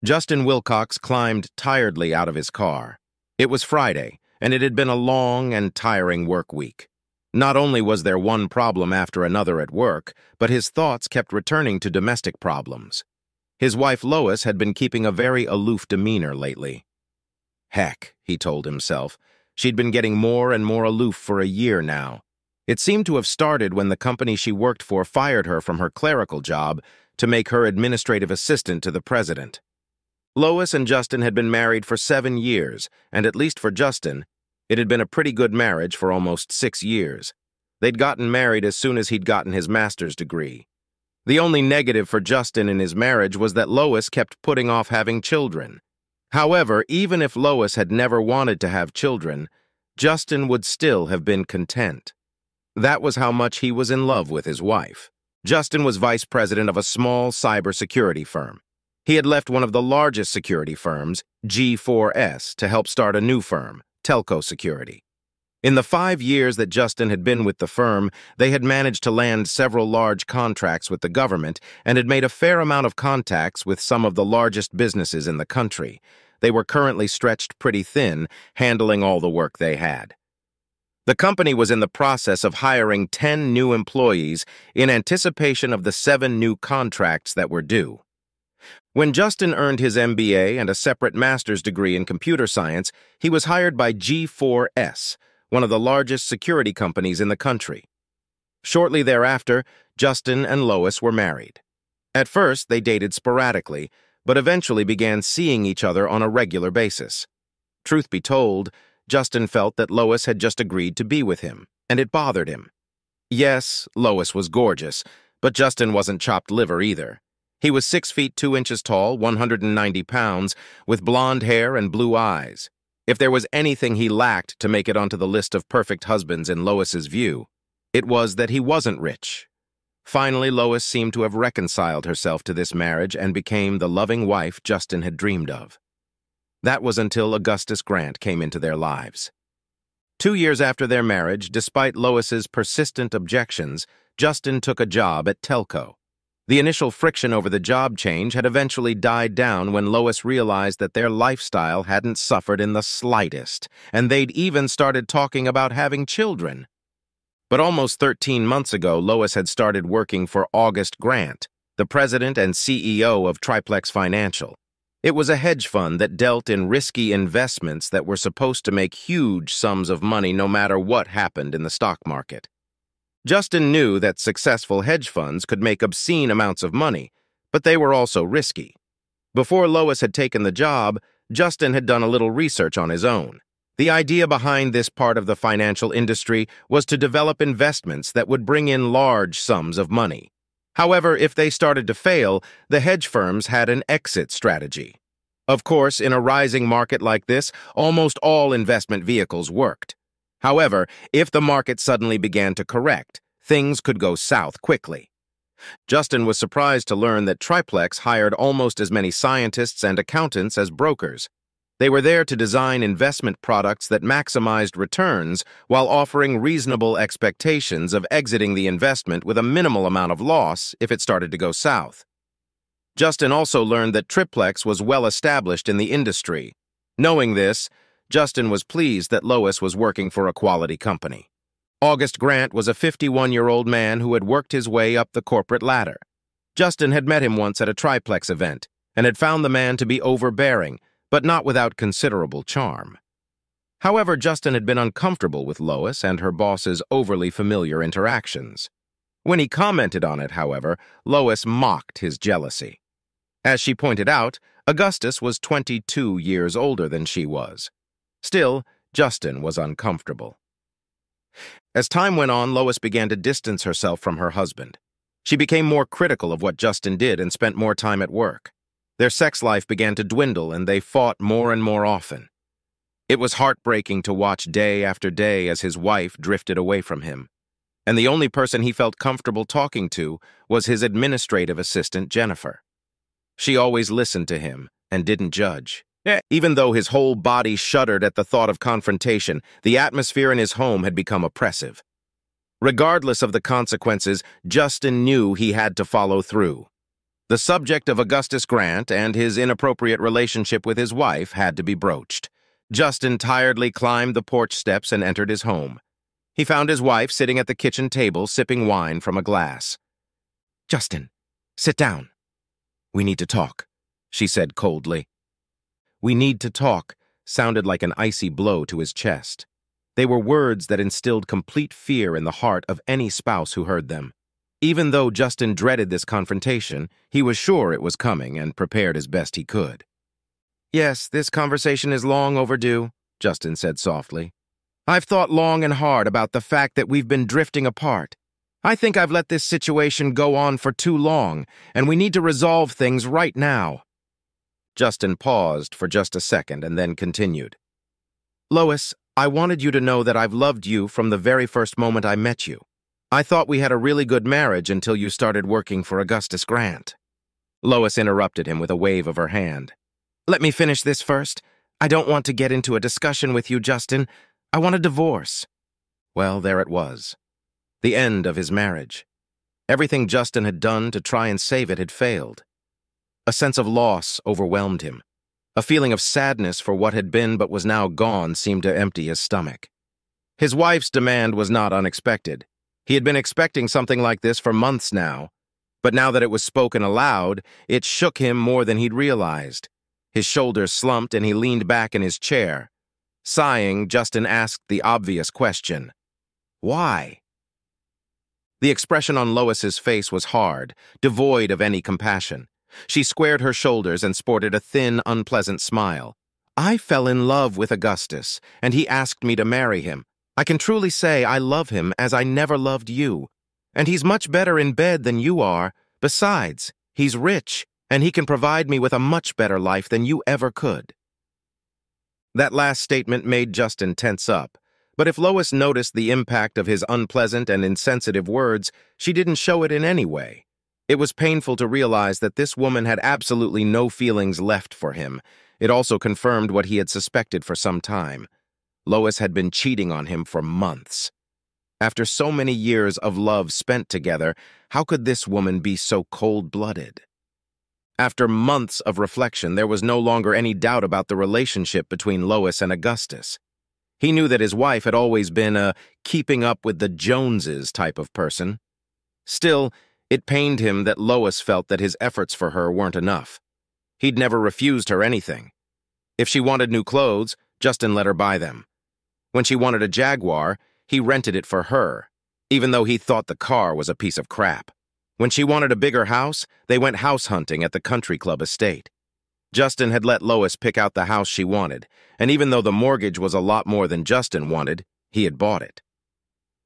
Justin Wilcox climbed tiredly out of his car. It was Friday, and it had been a long and tiring work week. Not only was there one problem after another at work, but his thoughts kept returning to domestic problems. His wife Lois had been keeping a very aloof demeanor lately. Heck, he told himself, she'd been getting more and more aloof for a year now. It seemed to have started when the company she worked for fired her from her clerical job to make her administrative assistant to the president. Lois and Justin had been married for 7 years, and at least for Justin, it had been a pretty good marriage for almost 6 years. They'd gotten married as soon as he'd gotten his master's degree. The only negative for Justin in his marriage was that Lois kept putting off having children. However, even if Lois had never wanted to have children, Justin would still have been content. That was how much he was in love with his wife. Justin was vice president of a small cybersecurity firm. He had left one of the largest security firms, G4S, to help start a new firm, Telco Security. In the 5 years that Justin had been with the firm, they had managed to land several large contracts with the government and had made a fair amount of contacts with some of the largest businesses in the country. They were currently stretched pretty thin, handling all the work they had. The company was in the process of hiring 10 new employees in anticipation of the 7 new contracts that were due. When Justin earned his MBA and a separate master's degree in computer science, he was hired by G4S, one of the largest security companies in the country. Shortly thereafter, Justin and Lois were married. At first, they dated sporadically, but eventually began seeing each other on a regular basis. Truth be told, Justin felt that Lois had just agreed to be with him, and it bothered him. Yes, Lois was gorgeous, but Justin wasn't chopped liver either. He was 6 feet 2 inches tall, 190 pounds, with blonde hair and blue eyes. If there was anything he lacked to make it onto the list of perfect husbands in Lois's view, it was that he wasn't rich. Finally, Lois seemed to have reconciled herself to this marriage and became the loving wife Justin had dreamed of. That was until Augustus Grant came into their lives. 2 years after their marriage, despite Lois's persistent objections, Justin took a job at Telco. The initial friction over the job change had eventually died down when Lois realized that their lifestyle hadn't suffered in the slightest, and they'd even started talking about having children. But almost 13 months ago, Lois had started working for August Grant, the president and CEO of Triplex Financial. It was a hedge fund that dealt in risky investments that were supposed to make huge sums of money no matter what happened in the stock market. Justin knew that successful hedge funds could make obscene amounts of money, but they were also risky. Before Lois had taken the job, Justin had done a little research on his own. The idea behind this part of the financial industry was to develop investments that would bring in large sums of money. However, if they started to fail, the hedge firms had an exit strategy. Of course, in a rising market like this, almost all investment vehicles worked. However, if the market suddenly began to correct, things could go south quickly. Justin was surprised to learn that Triplex hired almost as many scientists and accountants as brokers. They were there to design investment products that maximized returns while offering reasonable expectations of exiting the investment with a minimal amount of loss if it started to go south. Justin also learned that Triplex was well established in the industry. Knowing this, Justin was pleased that Lois was working for a quality company. August Grant was a 51-year-old man who had worked his way up the corporate ladder. Justin had met him once at a Triplex event and had found the man to be overbearing, but not without considerable charm. However, Justin had been uncomfortable with Lois and her boss's overly familiar interactions. When he commented on it, however, Lois mocked his jealousy. As she pointed out, Augustus was 22 years older than she was. Still, Justin was uncomfortable. As time went on, Lois began to distance herself from her husband. She became more critical of what Justin did and spent more time at work. Their sex life began to dwindle, and they fought more and more often. It was heartbreaking to watch day after day as his wife drifted away from him, and the only person he felt comfortable talking to was his administrative assistant, Jennifer. She always listened to him and didn't judge. Even though his whole body shuddered at the thought of confrontation, the atmosphere in his home had become oppressive. Regardless of the consequences, Justin knew he had to follow through. The subject of Augustus Grant and his inappropriate relationship with his wife had to be broached. Justin tiredly climbed the porch steps and entered his home. He found his wife sitting at the kitchen table sipping wine from a glass. "Justin, sit down. We need to talk," she said coldly. "We need to talk" sounded like an icy blow to his chest. They were words that instilled complete fear in the heart of any spouse who heard them. Even though Justin dreaded this confrontation, he was sure it was coming and prepared as best he could. "Yes, this conversation is long overdue," Justin said softly. "I've thought long and hard about the fact that we've been drifting apart. I think I've let this situation go on for too long, and we need to resolve things right now." Justin paused for just a second and then continued. "Lois, I wanted you to know that I've loved you from the very first moment I met you. I thought we had a really good marriage until you started working for Augustus Grant." Lois interrupted him with a wave of her hand. "Let me finish this first. I don't want to get into a discussion with you, Justin. I want a divorce." Well, there it was. The end of his marriage. Everything Justin had done to try and save it had failed. A sense of loss overwhelmed him. A feeling of sadness for what had been but was now gone seemed to empty his stomach. His wife's demand was not unexpected. He had been expecting something like this for months now, but now that it was spoken aloud, it shook him more than he'd realized. His shoulders slumped and he leaned back in his chair. Sighing, Justin asked the obvious question. Why? The expression on Lois's face was hard, devoid of any compassion. She squared her shoulders and sported a thin, unpleasant smile. "I fell in love with Augustus, and he asked me to marry him. I can truly say I love him as I never loved you. And he's much better in bed than you are. Besides, he's rich, and he can provide me with a much better life than you ever could." That last statement made Justin tense up, but if Lois noticed the impact of his unpleasant and insensitive words, she didn't show it in any way. It was painful to realize that this woman had absolutely no feelings left for him. It also confirmed what he had suspected for some time. Lois had been cheating on him for months. After so many years of love spent together, how could this woman be so cold-blooded? After months of reflection, there was no longer any doubt about the relationship between Lois and Augustus. He knew that his wife had always been a keeping up with the Joneses type of person. Still, it pained him that Lois felt that his efforts for her weren't enough. He'd never refused her anything. If she wanted new clothes, Justin let her buy them. When she wanted a Jaguar, he rented it for her, even though he thought the car was a piece of crap. When she wanted a bigger house, they went house hunting at the country club estate. Justin had let Lois pick out the house she wanted, and even though the mortgage was a lot more than Justin wanted, he had bought it.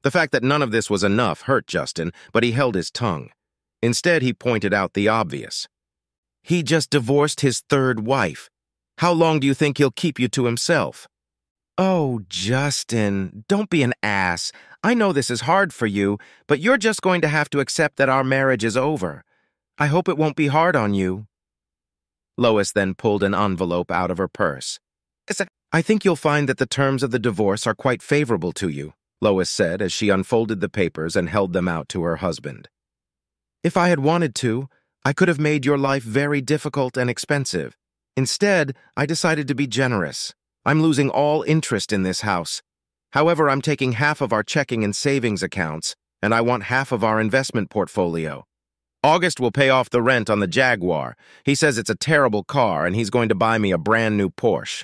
The fact that none of this was enough hurt Justin, but he held his tongue. Instead, he pointed out the obvious. He just divorced his third wife. How long do you think he'll keep you to himself? "Oh, Justin, don't be an ass. I know this is hard for you, but you're just going to have to accept that our marriage is over. I hope it won't be hard on you." Lois then pulled an envelope out of her purse. "I think you'll find that the terms of the divorce are quite favorable to you," Lois said as she unfolded the papers and held them out to her husband. "If I had wanted to, I could have made your life very difficult and expensive. Instead, I decided to be generous. I'm losing all interest in this house. However, I'm taking half of our checking and savings accounts, and I want half of our investment portfolio. August will pay off the rent on the Jaguar. He says it's a terrible car, and he's going to buy me a brand new Porsche."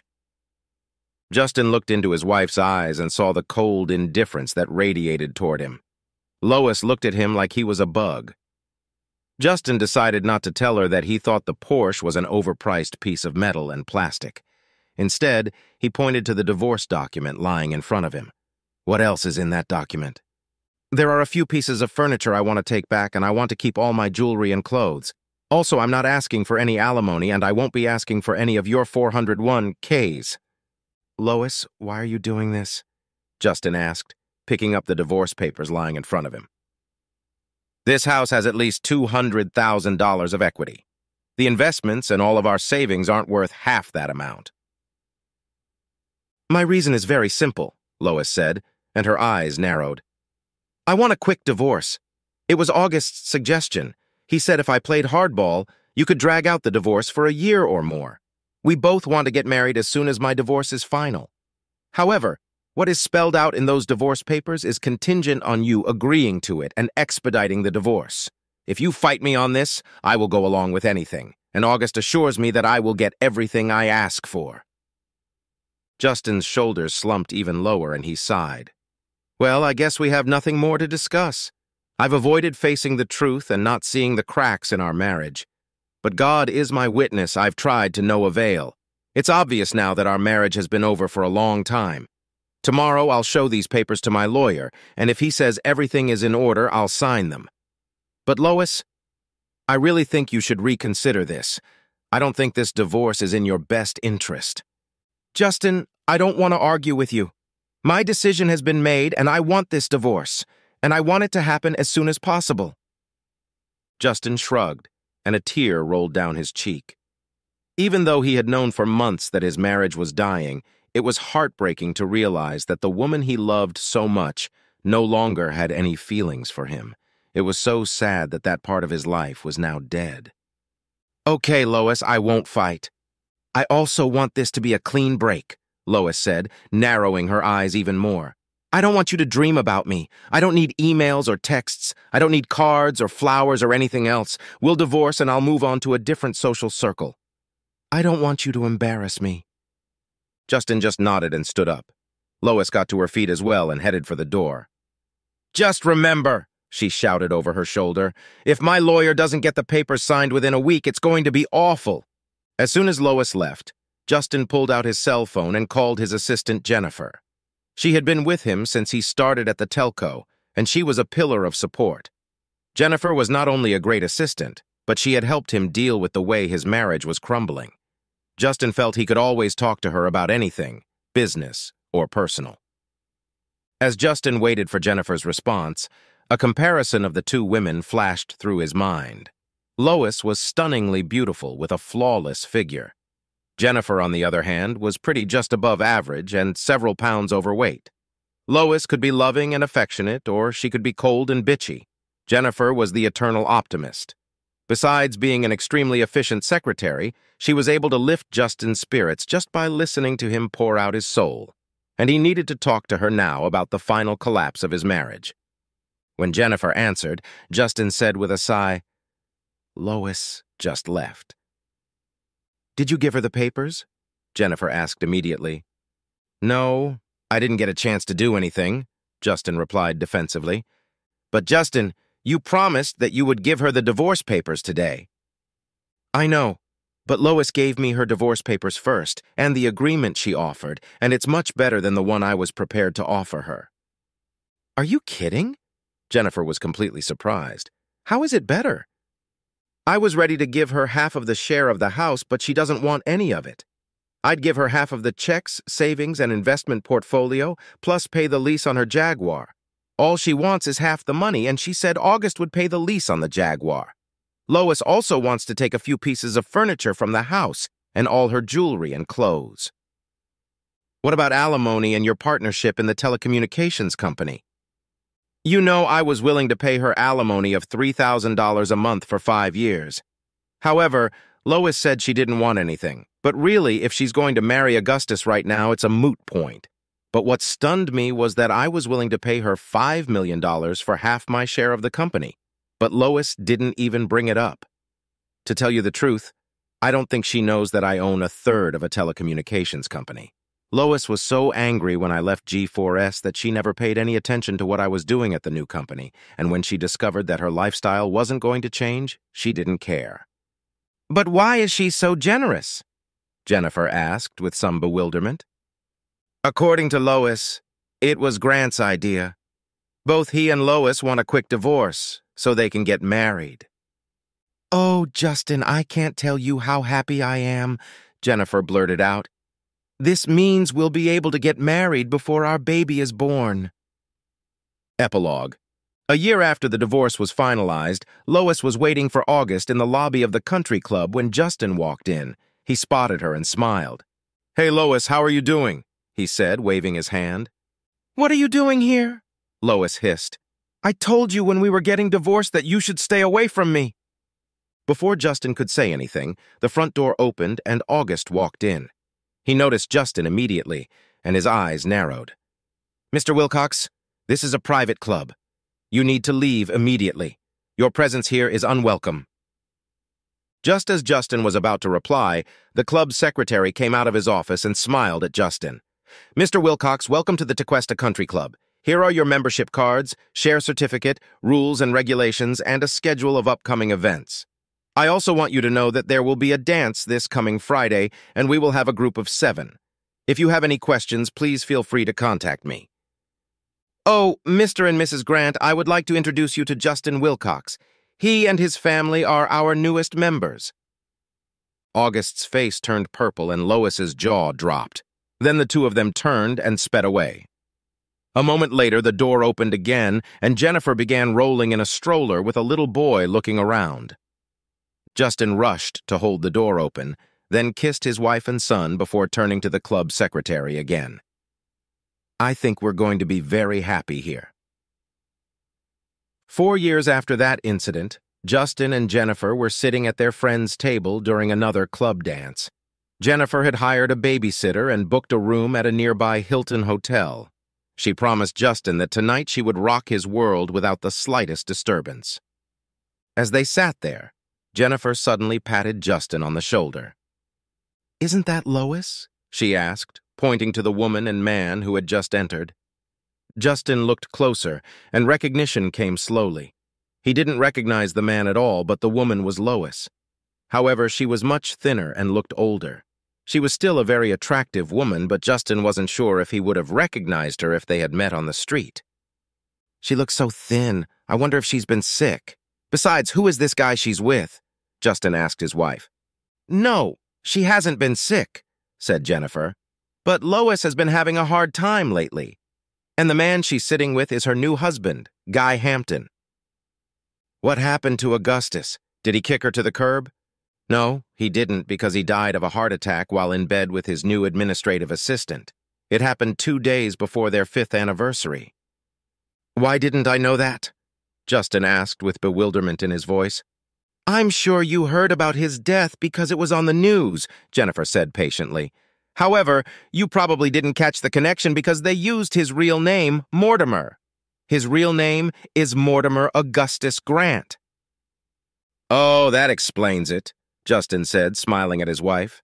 Justin looked into his wife's eyes and saw the cold indifference that radiated toward him. Lois looked at him like he was a bug. Justin decided not to tell her that he thought the Porsche was an overpriced piece of metal and plastic. Instead, he pointed to the divorce document lying in front of him. "What else is in that document?" "There are a few pieces of furniture I want to take back, and I want to keep all my jewelry and clothes. Also, I'm not asking for any alimony, and I won't be asking for any of your 401(k)s. "Lois, why are you doing this?" Justin asked, picking up the divorce papers lying in front of him. "This house has at least $200,000 of equity. The investments and all of our savings aren't worth half that amount." "My reason is very simple," Lois said, and her eyes narrowed. "I want a quick divorce. It was August's suggestion. He said if I played hardball, you could drag out the divorce for a year or more. We both want to get married as soon as my divorce is final. However, what is spelled out in those divorce papers is contingent on you agreeing to it and expediting the divorce. If you fight me on this, I will go along with anything, and August assures me that I will get everything I ask for." Justin's shoulders slumped even lower and he sighed. "Well, I guess we have nothing more to discuss. I've avoided facing the truth and not seeing the cracks in our marriage. But God is my witness, I've tried to no avail. It's obvious now that our marriage has been over for a long time. Tomorrow I'll show these papers to my lawyer, and if he says everything is in order, I'll sign them. But Lois, I really think you should reconsider this. I don't think this divorce is in your best interest." "Justin, I don't want to argue with you. My decision has been made, and I want this divorce, and I want it to happen as soon as possible." Justin shrugged, and a tear rolled down his cheek. Even though he had known for months that his marriage was dying, it was heartbreaking to realize that the woman he loved so much no longer had any feelings for him. It was so sad that that part of his life was now dead. "Okay, Lois, I won't fight. I also want this to be a clean break," Lois said, narrowing her eyes even more. "I don't want you to dream about me. I don't need emails or texts. I don't need cards or flowers or anything else. We'll divorce and I'll move on to a different social circle. I don't want you to embarrass me." Justin just nodded and stood up. Lois got to her feet as well and headed for the door. "Just remember," she shouted over her shoulder, "if my lawyer doesn't get the papers signed within a week, it's going to be awful." As soon as Lois left, Justin pulled out his cell phone and called his assistant Jennifer. She had been with him since he started at the telco, and she was a pillar of support. Jennifer was not only a great assistant, but she had helped him deal with the way his marriage was crumbling. Justin felt he could always talk to her about anything, business or personal. As Justin waited for Jennifer's response, a comparison of the two women flashed through his mind. Lois was stunningly beautiful with a flawless figure. Jennifer, on the other hand, was pretty just above average and several pounds overweight. Lois could be loving and affectionate, or she could be cold and bitchy. Jennifer was the eternal optimist. Besides being an extremely efficient secretary, she was able to lift Justin's spirits just by listening to him pour out his soul, and he needed to talk to her now about the final collapse of his marriage. When Jennifer answered, Justin said with a sigh, "Lois just left." "Did you give her the papers?" Jennifer asked immediately. "No, I didn't get a chance to do anything," Justin replied defensively. "But Justin, you promised that you would give her the divorce papers today." "I know, but Lois gave me her divorce papers first, and the agreement she offered, and it's much better than the one I was prepared to offer her." "Are you kidding?" Jennifer was completely surprised. "How is it better?" "I was ready to give her half of the share of the house, but she doesn't want any of it. I'd give her half of the checks, savings, and investment portfolio, plus pay the lease on her Jaguar. All she wants is half the money, and she said August would pay the lease on the Jaguar. Lois also wants to take a few pieces of furniture from the house and all her jewelry and clothes." "What about alimony and your partnership in the telecommunications company?" "You know I was willing to pay her alimony of $3,000 a month for 5 years. However, Lois said she didn't want anything. But really, if she's going to marry Augustus right now, it's a moot point. But what stunned me was that I was willing to pay her $5 million for half my share of the company. But Lois didn't even bring it up. To tell you the truth, I don't think she knows that I own a third of a telecommunications company. Lois was so angry when I left G4S that she never paid any attention to what I was doing at the new company, and when she discovered that her lifestyle wasn't going to change, she didn't care." "But why is she so generous?" Jennifer asked with some bewilderment. "According to Lois, it was Grant's idea. Both he and Lois want a quick divorce, so they can get married." "Oh, Justin, I can't tell you how happy I am," Jennifer blurted out. "This means we'll be able to get married before our baby is born." Epilogue. A year after the divorce was finalized, Lois was waiting for August in the lobby of the country club when Justin walked in. He spotted her and smiled. "Hey, Lois, how are you doing?" he said, waving his hand. "What are you doing here?" Lois hissed. "I told you when we were getting divorced that you should stay away from me." Before Justin could say anything, the front door opened and August walked in. He noticed Justin immediately, and his eyes narrowed. "Mr. Wilcox, this is a private club. You need to leave immediately. Your presence here is unwelcome." Just as Justin was about to reply, the club secretary came out of his office and smiled at Justin. "Mr. Wilcox, welcome to the Tequesta Country Club. Here are your membership cards, share certificate, rules and regulations, and a schedule of upcoming events. I also want you to know that there will be a dance this coming Friday, and we will have a group of 7. If you have any questions, please feel free to contact me. Oh, Mr. and Mrs. Grant, I would like to introduce you to Justin Wilcox. He and his family are our newest members." August's face turned purple and Lois's jaw dropped. Then the two of them turned and sped away. A moment later, the door opened again, and Jennifer began rolling in a stroller with a little boy looking around. Justin rushed to hold the door open, then kissed his wife and son before turning to the club secretary again. "I think we're going to be very happy here." 4 years after that incident, Justin and Jennifer were sitting at their friend's table during another club dance. Jennifer had hired a babysitter and booked a room at a nearby Hilton hotel. She promised Justin that tonight she would rock his world without the slightest disturbance. As they sat there, Jennifer suddenly patted Justin on the shoulder. "Isn't that Lois?" she asked, pointing to the woman and man who had just entered. Justin looked closer, and recognition came slowly. He didn't recognize the man at all, but the woman was Lois. However, she was much thinner and looked older. She was still a very attractive woman, but Justin wasn't sure if he would have recognized her if they had met on the street. "She looks so thin. I wonder if she's been sick. Besides, who is this guy she's with?" Justin asked his wife. "No, she hasn't been sick," said Jennifer. "But Lois has been having a hard time lately. And the man she's sitting with is her new husband, Guy Hampton." "What happened to Augustus? Did he kick her to the curb?" "No, he didn't, because he died of a heart attack while in bed with his new administrative assistant. It happened 2 days before their 5th anniversary. "Why didn't I know that?" Justin asked with bewilderment in his voice. "I'm sure you heard about his death because it was on the news," Jennifer said patiently. "However, you probably didn't catch the connection because they used his real name, Mortimer. His real name is Mortimer Augustus Grant." "Oh, that explains it," Justin said, smiling at his wife.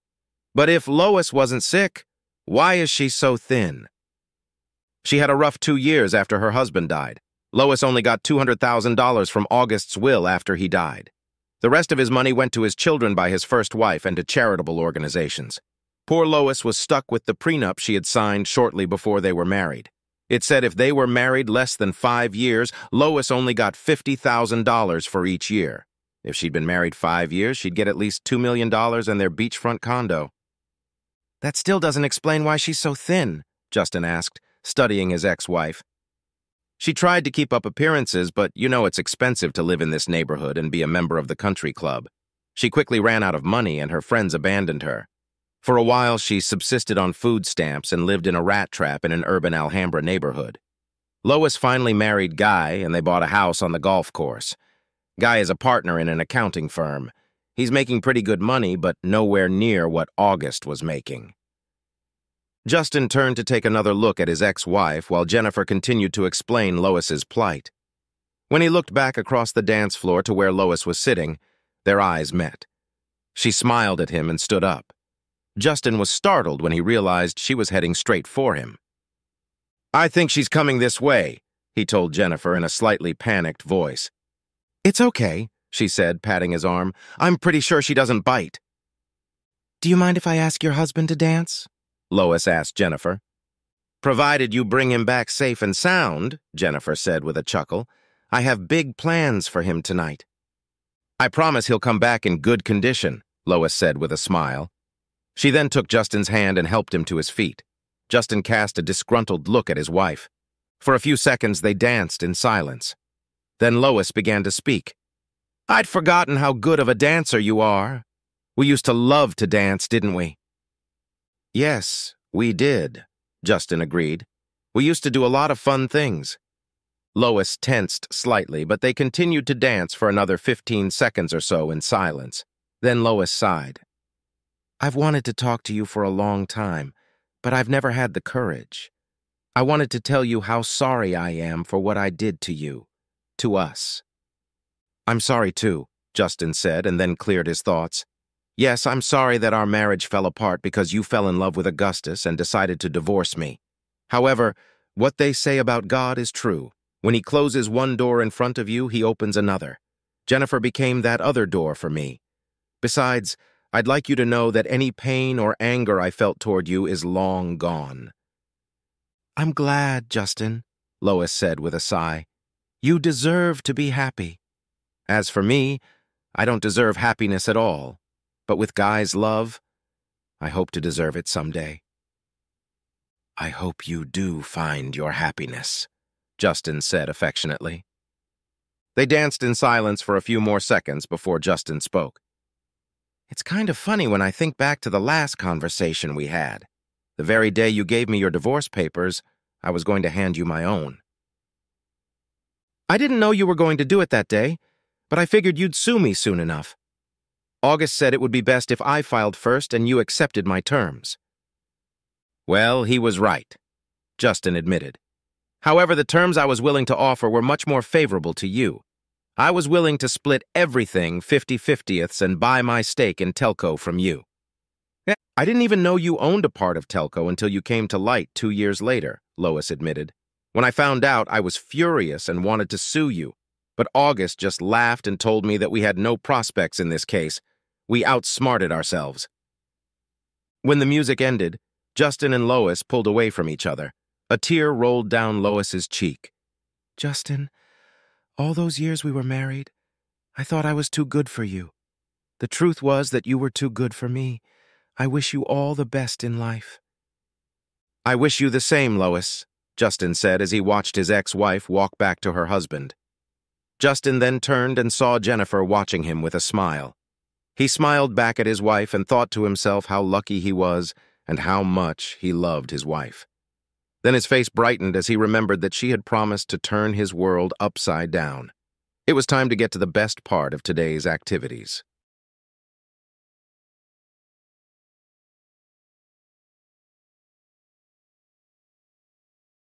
"But if Lois wasn't sick, why is she so thin?" "She had a rough 2 years after her husband died. Lois only got $200,000 from August's will after he died. The rest of his money went to his children by his first wife and to charitable organizations. Poor Lois was stuck with the prenup she had signed shortly before they were married. It said if they were married less than 5 years, Lois only got $50,000 for each year. If she'd been married 5 years, she'd get at least $2 million and their beachfront condo." "That still doesn't explain why she's so thin," Justin asked, studying his ex-wife. "She tried to keep up appearances, but you know it's expensive to live in this neighborhood and be a member of the country club. She quickly ran out of money and her friends abandoned her. For a while, she subsisted on food stamps and lived in a rat trap in an urban Alhambra neighborhood. Lois finally married Guy, and they bought a house on the golf course. Guy is a partner in an accounting firm. He's making pretty good money, but nowhere near what August was making." Justin turned to take another look at his ex-wife while Jennifer continued to explain Lois's plight. When he looked back across the dance floor to where Lois was sitting, their eyes met. She smiled at him and stood up. Justin was startled when he realized she was heading straight for him. "I think she's coming this way," he told Jennifer in a slightly panicked voice. "It's okay," she said, patting his arm. "I'm pretty sure she doesn't bite." "Do you mind if I ask your husband to dance?" Lois asked Jennifer. "Provided you bring him back safe and sound," Jennifer said with a chuckle. "I have big plans for him tonight." "I promise he'll come back in good condition," Lois said with a smile. She then took Justin's hand and helped him to his feet. Justin cast a disgruntled look at his wife. For a few seconds they danced in silence. Then Lois began to speak. "I'd forgotten how good of a dancer you are. We used to love to dance, didn't we?" "Yes, we did," Justin agreed. "We used to do a lot of fun things." Lois tensed slightly, but they continued to dance for another 15 seconds or so in silence. Then Lois sighed. I've wanted to talk to you for a long time, but I've never had the courage. I wanted to tell you how sorry I am for what I did to you, to us. I'm sorry too, Justin said, and then cleared his thoughts. Yes, I'm sorry that our marriage fell apart because you fell in love with Augustus and decided to divorce me. However, what they say about God is true. When he closes one door in front of you, he opens another. Jennifer became that other door for me. Besides, I'd like you to know that any pain or anger I felt toward you is long gone. I'm glad, Justin, Lois said with a sigh. You deserve to be happy. As for me, I don't deserve happiness at all. But with Guy's love, I hope to deserve it someday. I hope you do find your happiness, Justin said affectionately. They danced in silence for a few more seconds before Justin spoke. It's kind of funny when I think back to the last conversation we had. The very day you gave me your divorce papers, I was going to hand you my own. I didn't know you were going to do it that day, but I figured you'd sue me soon enough. August said it would be best if I filed first and you accepted my terms. Well, he was right, Justin admitted. However, the terms I was willing to offer were much more favorable to you. I was willing to split everything 50-50ths and buy my stake in Telco from you. I didn't even know you owned a part of Telco until you came to light 2 years later, Lois admitted. When I found out, I was furious and wanted to sue you. But August just laughed and told me that we had no prospects in this case. We outsmarted ourselves. When the music ended, Justin and Lois pulled away from each other. A tear rolled down Lois's cheek. Justin, all those years we were married, I thought I was too good for you. The truth was that you were too good for me. I wish you all the best in life. I wish you the same, Lois, Justin said as he watched his ex-wife walk back to her husband. Justin then turned and saw Jennifer watching him with a smile. He smiled back at his wife and thought to himself how lucky he was and how much he loved his wife. Then his face brightened as he remembered that she had promised to turn his world upside down. It was time to get to the best part of today's activities.